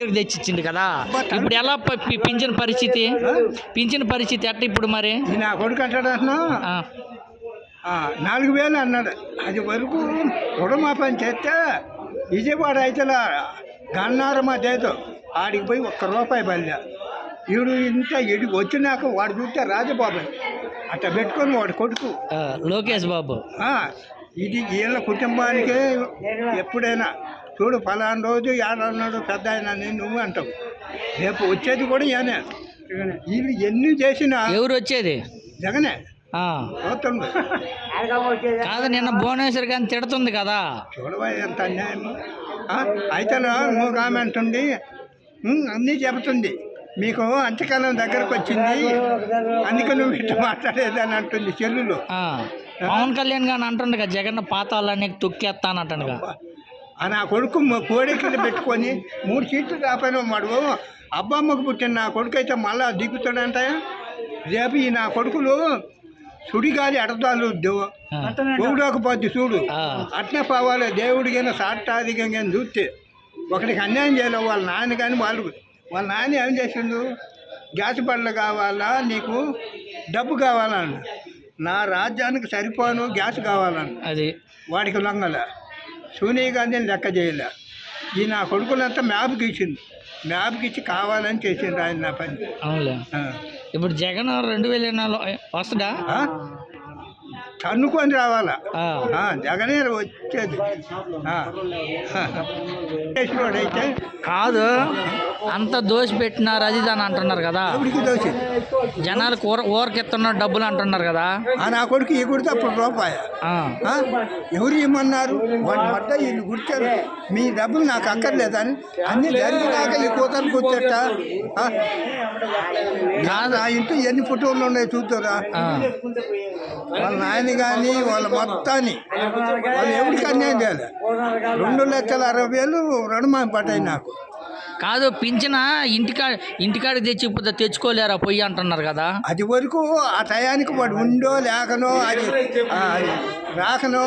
తెచ్చిచ్చింది కదా. ఇప్పుడు ఎలా పింఛన్ పరిస్థితి ఎట్ట ఇప్పుడు మరి? నా కొడుకు అంటాడు అంటున్నా 4,000 అన్నాడు. అది వరకు రుణమాపని చేస్తే విజయవాడ అయితే గన్నారమా దేదో ఆడికి పోయి ₹1 బల్య ఈడు ఇంత ఎడి వచ్చినాక వాడు చూస్తే రాజబాబు అట్ట పెట్టుకొని వాడు కొడుకు లోకేష్ బాబు. ఇది వీళ్ళ కుటుంబానికే ఎప్పుడైనా చూడు ఫలానా రోజు ఏడన్నాడు పెద్ద ఆయన నువ్వు అంటావు, రేపు వచ్చేది కూడా ఏనే. వీళ్ళు ఎన్ని చేసినా ఎవరు వచ్చేది? జగనే. కాదు, నిన్న భువనేశ్వర్ గారిని తిడుతుంది కదా. చూడవా ఎంత అన్యాయం. అయితే నువ్వు ఆమె అంటుంది, అన్నీ చెబుతుంది, మీకు అంత్యకాలం దగ్గరకు వచ్చింది అందుకే నువ్వు ఇట్లా మాట్లాడేదని అంటుంది చెల్లులు. పవన్ కళ్యాణ్ గారిని అంటుండే కదా, జగన్ పాతాలని తొక్కేస్తానంటాడుగా. నా కొడుకు కోడికలు పెట్టుకొని 3 సీట్లు కాపోయినా వాడు అబ్బమ్మకు పుట్టిన నా కొడుకు అయితే మళ్ళా దిగుతాడంట. రేపు ఈ నా కొడుకులు సుడిగాలి అడదాలు ఊడకపోద్ది చూడు, అట్నే పోవాలి. దేవుడికైనా సాటాధికంగా చూస్తే ఒకటికి అన్యాయం చేయలేవు. వాళ్ళ నాన్న కానీ వాళ్ళ నాన్న ఏం చేసిండు, గ్యాస్ బండ్లు కావాలా నీకు, డబ్బు కావాలన్న, నా రాజ్యానికి సరిపోను గ్యాస్ కావాలన్న. అది వాడికి లొంగల. సోనియా గాంధీని లెక్క చేయలే. ఈ నా కొడుకులంతా మ్యాప్కి ఇచ్చింది, మ్యాప్కి ఇచ్చి కావాలని చేసిండు ఆయన నా పని. అవునులే. ఇప్పుడు జగన్ 2024 వస్తుందా? తన్నుకొని రావాలా, జగనే వచ్చేది. అయితే కాదు, అంత దోషి పెట్టినారు అది దాని అంటున్నారు కదా. దోషి జనాలు ఊరకెత్తున్నారు డబ్బులు అంటున్నారు కదా. నా కొడుకు ఈ గుడితే అప్పుడు రూపాయ ఎవరు ఇమ్మన్నారు, వాడి మడ్డ వీళ్ళు గుర్తారు, మీ డబ్బులు నాకు అక్కర్లేదని అన్ని జరిగినాక ఈ కూతురు కూర్చోట కాదు. ఆ ఇంట్లో ఎన్ని ఫోటోలు ఉన్నాయి చూద్దారా, వాళ్ళ నాయన కానీ వాళ్ళ మొత్తాన్ని వాళ్ళు ఎవరికి అన్యాయం చేయాలి. 2,60,000 రుణమాఫీ పడ్డాయి నాకు. కాదు, పింఛన ఇంటికాడికి తెచ్చుకోలేరా పొయ్యి అంటున్నారు కదా. అది వరకు ఆ టయానికి వాడు ఉండో లేకనో అది రాకనో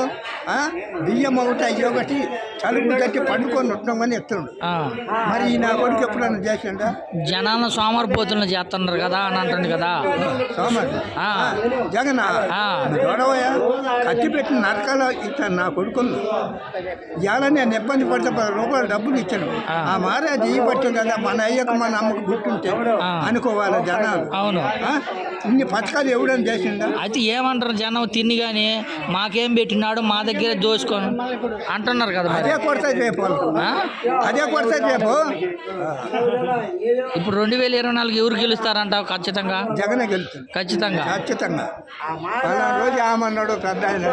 బియ్యం ఒకటి అయ్యి ఒకటి తలుపు కట్టి పండుకొని ఉంటున్నామని ఎత్తున్నాడు. మరి నా కొడుకు ఎప్పుడన్నా చేసిండా? జనాలను సోమరిపోతులను చేస్తున్నారు కదా అని అంటుంది కదా. జగన్ గొడవయా కత్తి పెట్టిన నరకాల ఇస్తాను నా కొడుకులు. ఇవాళ నేను ఇబ్బంది పడితే ₹10 డబ్బులు ఇచ్చాను. ఆ మారాజు ఈ పట్టింది కదా, మన అయ్యకు మన అమ్మకు గుర్తుంటే అనుకోవాలి జనాలు. అవును, ఇన్ని పథకాలు ఎవడని చేసిందా? అయితే ఏమంటారు జనం తిని కానీ మాకేం పెట్టినాడు మా దగ్గర దోచుకొని అంటున్నారు కదా. అదే కొడతాయి రేపు, అదే కొడతాయి రేపు. ఇప్పుడు 2024 ఎవరు గెలుస్తారంటావు? ఖచ్చితంగా జగనే గెలుస్తుంది. ఖచ్చితంగా ఖచ్చితంగా. రోజు ఏమన్నాడు పెద్ద ఆయన